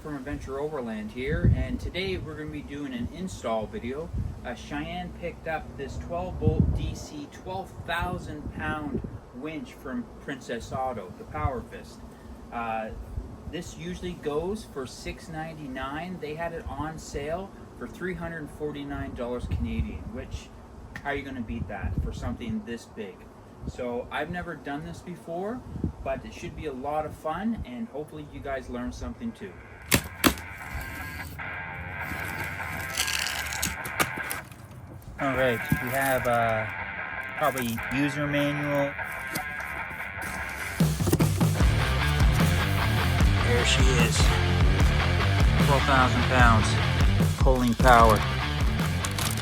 from Adventure Overland here, and today we're going to be doing an install video. Cheyenne picked up this 12-volt DC 12,000 pound winch from Princess Auto, the Powerfist. This usually goes for $6.99. They had it on sale for $349 Canadian, which, how are you going to beat that for something this big? So I've never done this before, but it should be a lot of fun, and hopefully you guys learn something too. All right, we have probably user manual. There she is, 12,000 pounds, pulling power.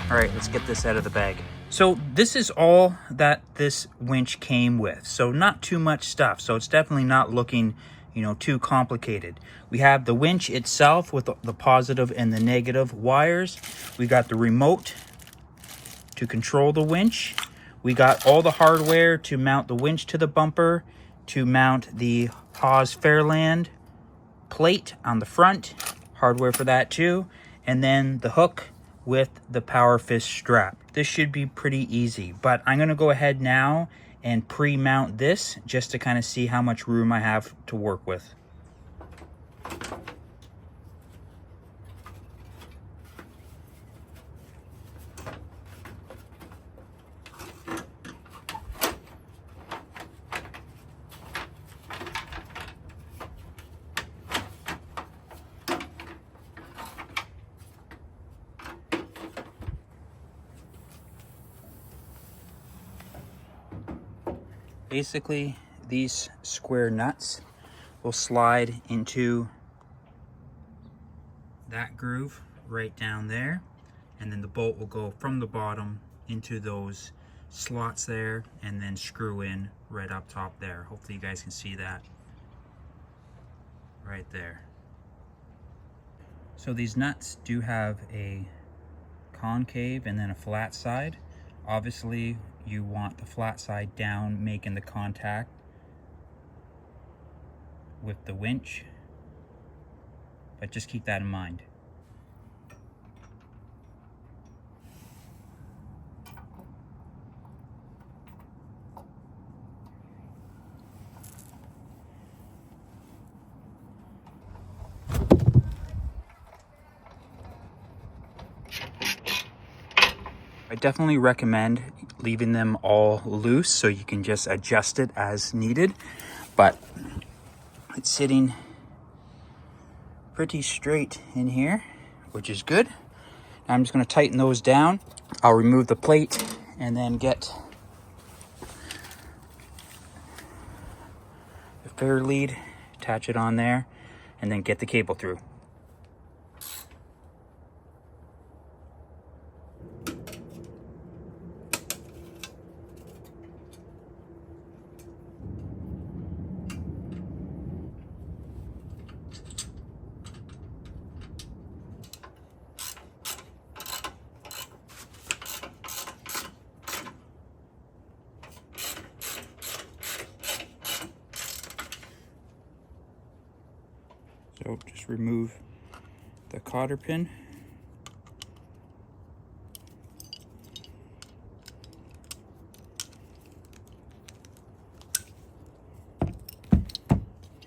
All right, let's get this out of the bag. So this is all that this winch came with. So not too much stuff. So it's definitely not looking, too complicated. We have the winch itself with the positive and the negative wires. We got the remote to control the winch. We got all the hardware to mount the winch to the bumper, to mount the Haas Fairland plate on the front, hardware for that too, and then the hook with the Powerfist strap. This should be pretty easy, but I'm gonna go ahead now and pre-mount this just to kind of see how much room I have to work with. Basically, these square nuts will slide into that groove right down there, and then the bolt will go from the bottom into those slots there and then screw in right up top there. Hopefully you guys can see that right there. So these nuts do have a concave and then a flat side. Obviously you want the flat side down, making the contact with the winch, but just keep that in mind. I definitely recommend leaving them all loose so you can just adjust it as needed, but it's sitting pretty straight in here, which is good. Now I'm just going to tighten those down. I'll remove the plate and then get the fair lead, attach it on there, and then get the cable through. So just remove the cotter pin.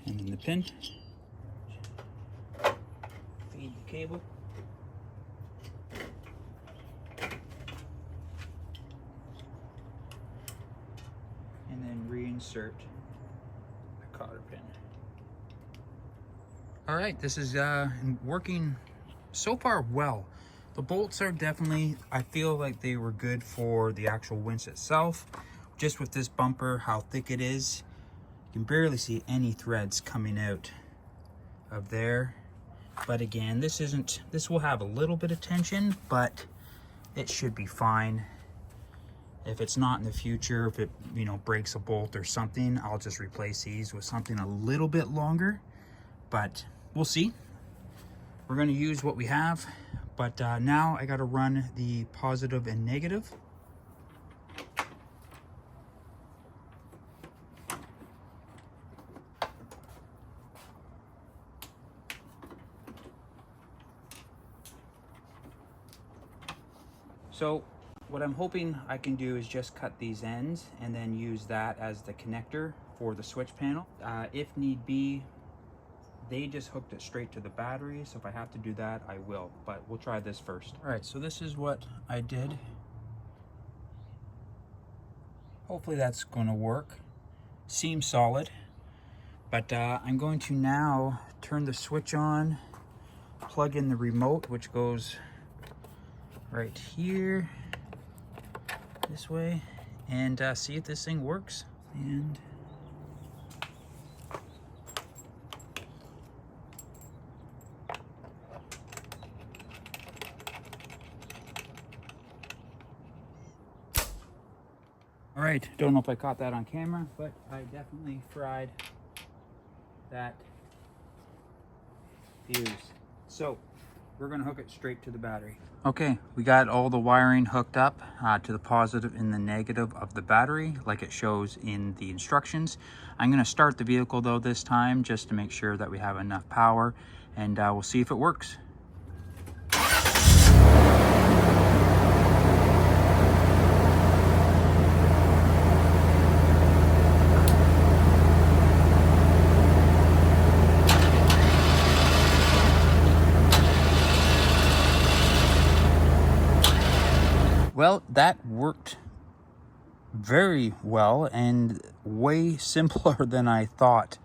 And then the pin. Feed the cable. And then reinsert the cotter pin. All right, this is working so far well. The bolts are definitely, I feel like they were good for the actual winch itself. Just with this bumper, how thick it is, you can barely see any threads coming out of there. But again, this will have a little bit of tension, but it should be fine. If it's not in the future, if it breaks a bolt or something, I'll just replace these with something a little bit longer. But we'll see. We're going to use what we have, but now I got to run the positive and negative. So what I'm hoping I can do is just cut these ends and then use that as the connector for the switch panel. If need be, they just hooked it straight to the battery, so if I have to do that, I will, but we'll try this first. All right, so this is what I did. Hopefully that's going to work. Seems solid, but I'm going to now turn the switch on, plug in the remote, which goes right here, this way, and see if this thing works. And all right, don't know if I caught that on camera, but I definitely fried that fuse. So we're gonna hook it straight to the battery. Okay, we got all the wiring hooked up to the positive and the negative of the battery, like it shows in the instructions. I'm gonna start the vehicle though this time, just to make sure that we have enough power, and we'll see if it works. Well, that worked very well and way simpler than I thought.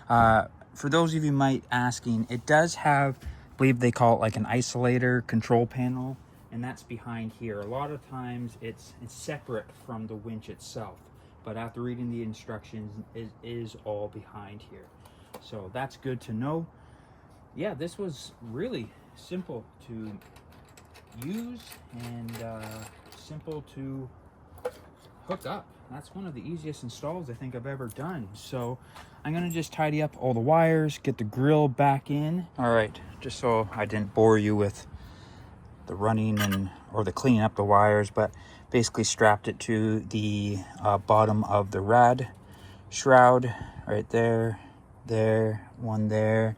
For those of you might asking, it does have, I believe they call it like an isolator control panel, and that's behind here. A lot of times it's separate from the winch itself, but after reading the instructions, it is all behind here. So that's good to know. Yeah, this was really simple to use and simple to hook up. That's one of the easiest installs I think I've ever done. So I'm gonna just tidy up all the wires, get the grill back in. All right, just so I didn't bore you with the running or the cleaning up the wires, but basically strapped it to the bottom of the rad shroud right there, one there,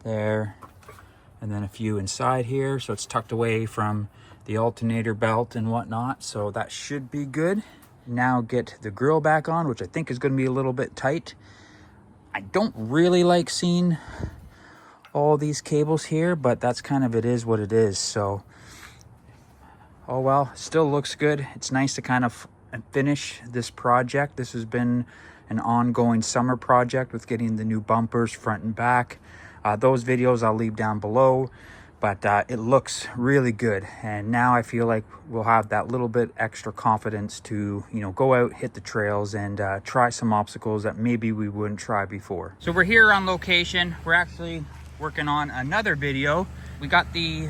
and then a few inside here, so it's tucked away from the alternator belt and whatnot, so that should be good. Now get the grill back on, which I think is going to be a little bit tight. I don't really like seeing all these cables here, but that's kind of, it is what it is. So oh well, still looks good. It's nice to kind of finish this project. This has been an ongoing summer project with getting the new bumpers front and back. Those videos I'll leave down below, but it looks really good. And now I feel like we'll have that little bit extra confidence to, you know, go out, hit the trails, and try some obstacles that maybe we wouldn't try before. So we're here on location. We're actually working on another video. We got the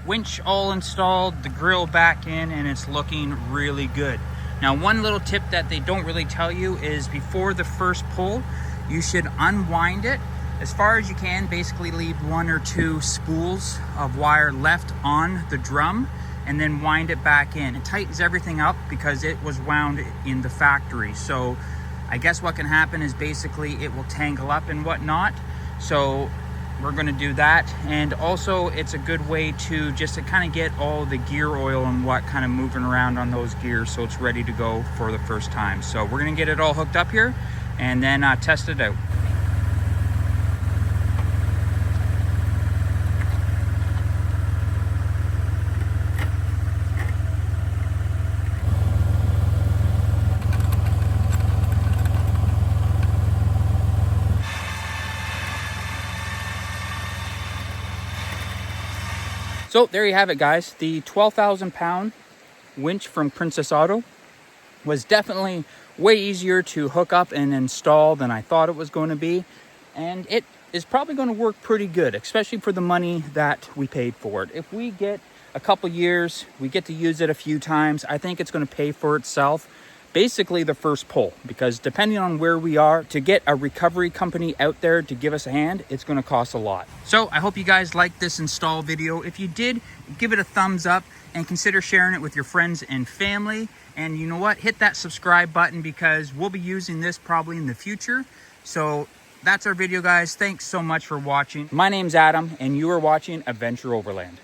winch all installed, the grill back in, and it's looking really good. Now, one little tip that they don't really tell you is before the first pull, you should unwind it as far as you can. Basically leave 1 or 2 spools of wire left on the drum and then wind it back in. It tightens everything up because it was wound in the factory. So I guess what can happen is basically it will tangle up and whatnot. So we're going to do that. And also it's a good way to just to kind of get all the gear oil and what kind of moving around on those gears so it's ready to go for the first time. So we're going to get it all hooked up here and then test it out. So there you have it, guys. The 12,000 pound winch from Princess Auto was definitely way easier to hook up and install than I thought it was going to be. And it is probably going to work pretty good, especially for the money that we paid for it. If we get a couple years, we get to use it a few times, I think it's going to pay for itself. Basically the first pull, because depending on where we are, to get a recovery company out there to give us a hand, it's going to cost a lot. So I hope you guys liked this install video. If you did, give it a thumbs up and consider sharing it with your friends and family. And you know what? Hit that subscribe button because we'll be using this probably in the future. So that's our video, guys. Thanks so much for watching. My name's Adam and you are watching Adventure Overland.